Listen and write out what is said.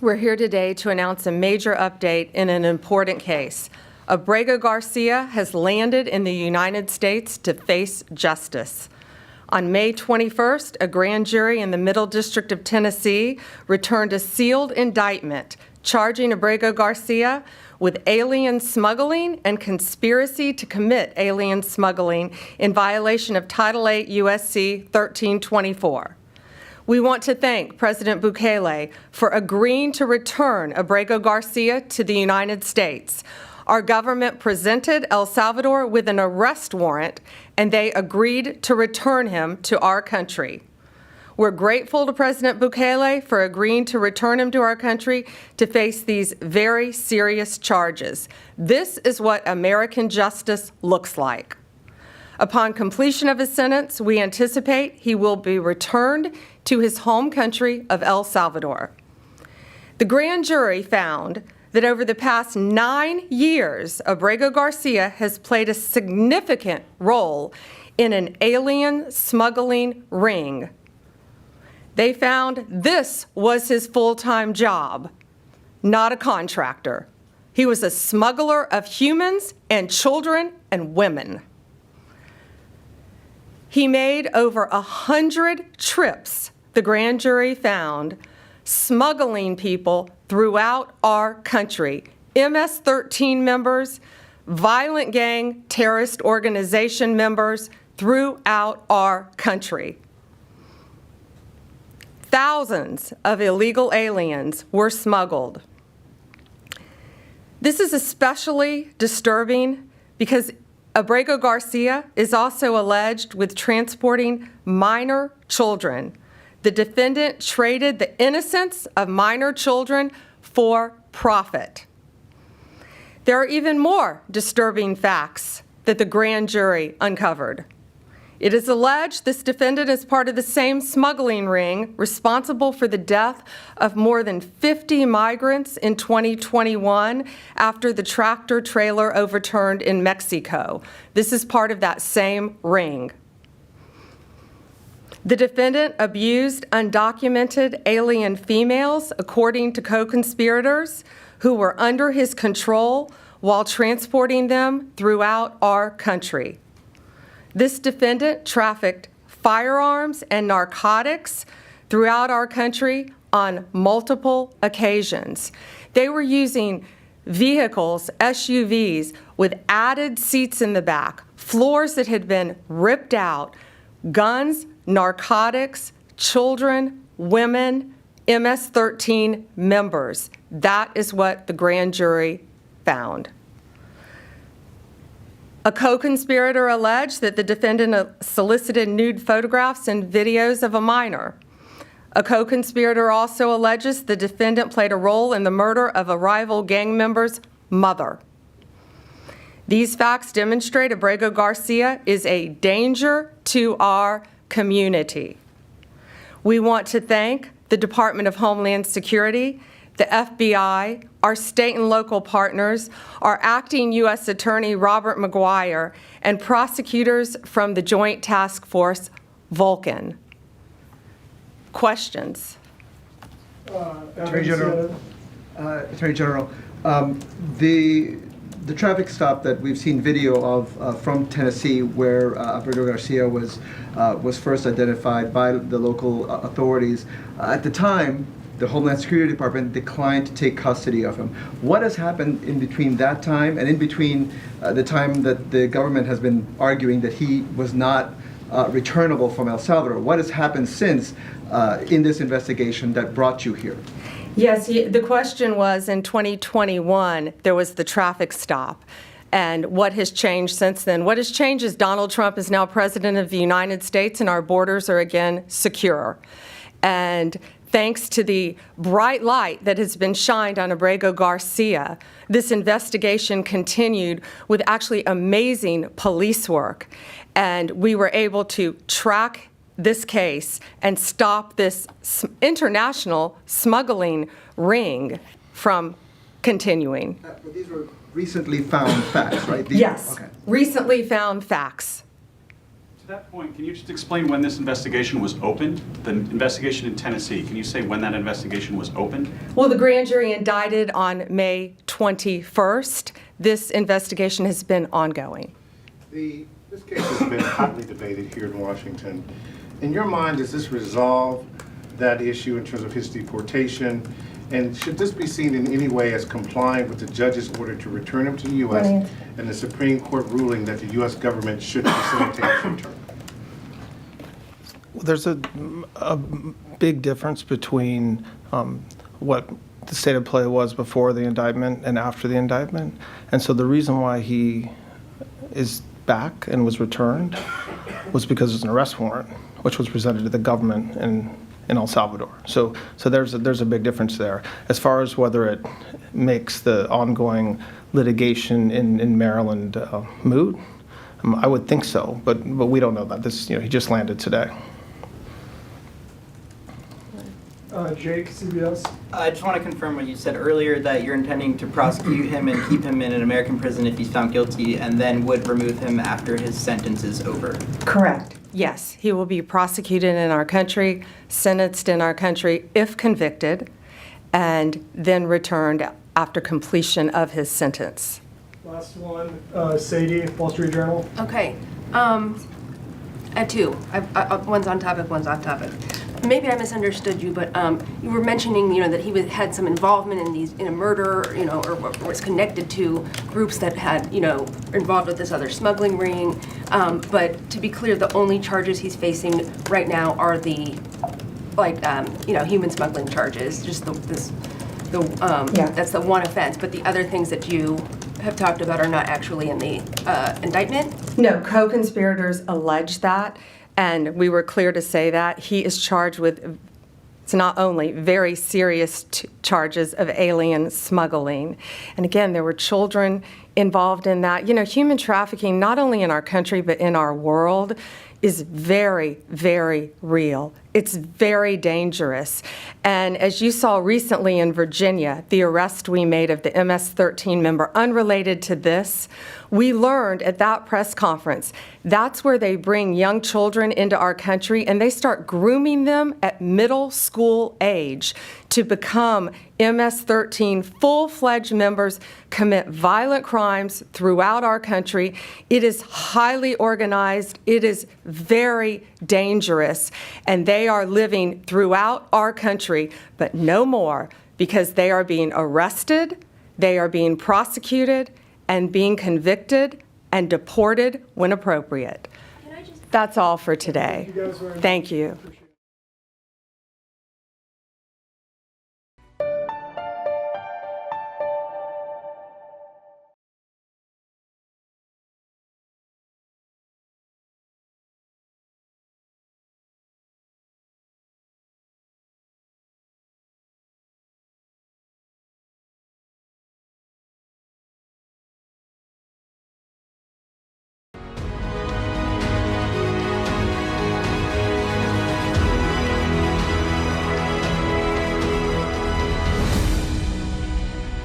we're here today to announce a major update in an important case. Abrego Garcia has landed in the United States to face justice. On May 21st, a grand jury in the Middle District of Tennessee returned a sealed indictment charging Abrego Garcia with alien smuggling and conspiracy to commit alien smuggling in violation of Title 8 U.S.C. 1324. We want to thank President Bukele for agreeing to return Abrego Garcia to the United States. Our government presented El Salvador with an arrest warrant, and they agreed to return him to our country. We're grateful to President Bukele for agreeing to return him to our country to face these very serious charges. This is what American justice looks like. Upon completion of his sentence, we anticipate he will be returned to his home country of El Salvador. The grand jury found that over the past 9 years, Abrego Garcia has played a significant role in an alien smuggling ring. They found this was his full-time job, not a contractor. He was a smuggler of humans and children and women. He made over 100 trips, the grand jury found, smuggling people throughout our country. MS-13 members, violent gang terrorist organization members throughout our country. Thousands of illegal aliens were smuggled. This is especially disturbing because Abrego Garcia is also alleged with transporting minor children. The defendant traded the innocence of minor children for profit. There are even more disturbing facts that the grand jury uncovered. It is alleged this defendant is part of the same smuggling ring responsible for the death of more than 50 migrants in 2021 after the tractor trailer overturned in Mexico. This is part of that same ring. The defendant abused undocumented alien females, according to co-conspirators who were under his control while transporting them throughout our country. This defendant trafficked firearms and narcotics throughout our country on multiple occasions. They were using vehicles, SUVs, with added seats in the back, floors that had been ripped out, guns, narcotics, children, women, MS-13 members. That is what the grand jury found. A co-conspirator alleged that the defendant solicited nude photographs and videos of a minor. A co-conspirator also alleges the defendant played a role in the murder of a rival gang member's mother. These facts demonstrate Abrego Garcia is a danger to our community. We want to thank the Department of Homeland Security, the FBI, our state and local partners, our acting U.S. Attorney Robert McGuire, and prosecutors from the Joint Task Force, Vulcan. Questions? Attorney General, the traffic stop that we've seen video of from Tennessee, where Abrego Garcia was first identified by the local authorities, at the time, the Homeland Security Department declined to take custody of him. What has happened in between that time and in between the time that the government has been arguing that he was not returnable from El Salvador? What has happened since in this investigation that brought you here? Yes, the question was in 2021, there was the traffic stop. And what has changed since then? What has changed is Donald Trump is now president of the United States and our borders are again secure. And thanks to the bright light that has been shined on Abrego Garcia, this investigation continued with actually amazing police work. And we were able to track this case and stop this international smuggling ring from continuing. But these were recently found facts, right? Yes, okay. Recently found facts. that point, can you just explain when this investigation was opened? The investigation in Tennessee, can you say when that investigation was opened? Well, the grand jury indicted on May 21st. This investigation has been ongoing. This case has been hotly debated here in Washington. In your mind, does this resolve that issue in terms of his deportation? And should this be seen in any way as complying with the judge's order to return him to the U.S. and the Supreme Court ruling that the U.S. government should facilitate his return? Well, there's a big difference between what the state of play was before the indictment and after the indictment. And so the reason why he is back and was returned was because there's an arrest warrant, which was presented to the government in El Salvador. So there's a big difference there. As far as whether it makes the ongoing litigation in Maryland moot, I would think so, but we don't know that. He just landed today. Jake, CBS. I just want to confirm what you said earlier, that you're intending to prosecute him and keep him in an American prison if he's found guilty, and then would remove him after his sentence is over. Correct. Yes, he will be prosecuted in our country, sentenced in our country if convicted, and then returned after completion of his sentence. Last one, Sadie, Wall Street Journal. Okay. I have two. One's on topic, one's off topic. Maybe I misunderstood you, but you were mentioning, that he had some involvement in a murder, or was connected to groups that had, involved with this other smuggling ring. But to be clear, the only charges he's facing right now are the, human smuggling charges. Just that's the one offense. But the other things that you have talked about are not actually in the indictment? No, co-conspirators allege that, and we were clear to say that. He is charged with, it's not only very serious charges of alien smuggling. And again, there were children involved in that. Human trafficking, not only in our country, but in our world, is very, very real. It's very dangerous. And as you saw recently in Virginia, the arrest we made of the MS-13 member, unrelated to this, we learned at that press conference, that's where they bring young children into our country and they start grooming them at middle school age to become MS-13 full-fledged members, commit violent crimes throughout our country. It is highly organized. It is very dangerous. And they are living throughout our country, but no more, because they are being arrested, they are being prosecuted, and being convicted and deported when appropriate. That's all for today. Thank you guys very much. Thank you.